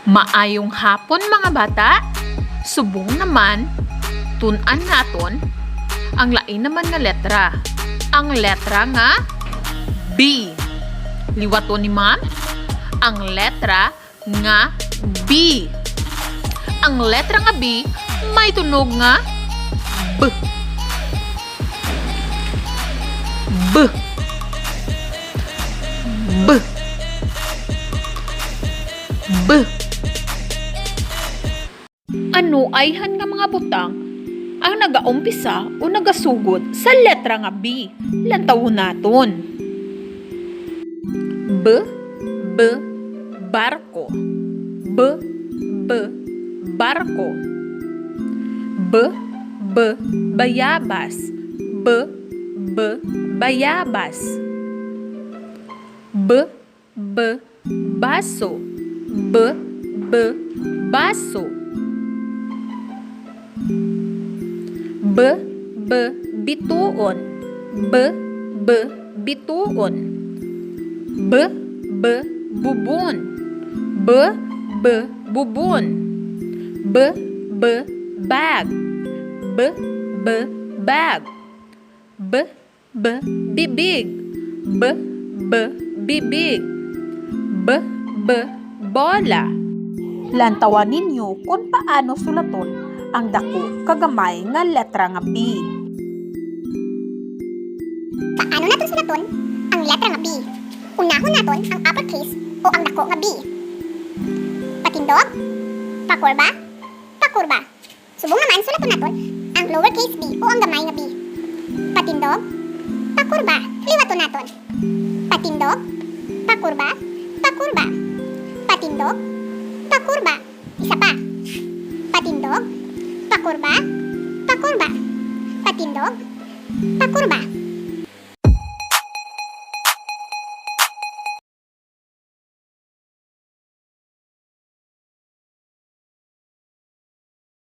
Maayong hapon mga bata. Subong naman, tun-an naton ang lain naman nga letra. Ang letra nga B. Liwaton ni ma'am. Ang letra nga B. Ang letra nga B may tunog nga B. B. B. B. Ano ayhan nga mga butang ang nagaumpisa o nagasugod sa letra nga B? Lantawon naton. B. B. Barko. B. B. Barko. B. B. Bayabas. B. B. Bayabas. B. B. Baso. B. B. Baso. B. B. Bituon. B. B. Bituon. B. B. Bubon. B. B. Bubon. B. B. Bag. B. B. Bag. B. B. Bibig. B. B. Bibig. B. B. Bola. Lantawan ninyo kung paano sulaton ang dako kagamay nga letra nga B. Paano naton sulaton ang letra nga B? Unahon naton ang uppercase o ang dako nga B. Patindog, pakurba, pakurba. Subong naman sulaton naton ang lowercase b o ang gamay nga b. Patindog, pakurba, liwaton naton. Patindog, pakurba, pakurba. Patindog, pakurba. Isa pa. Patindog, pakurba, pakurba. Patindog, pakurba.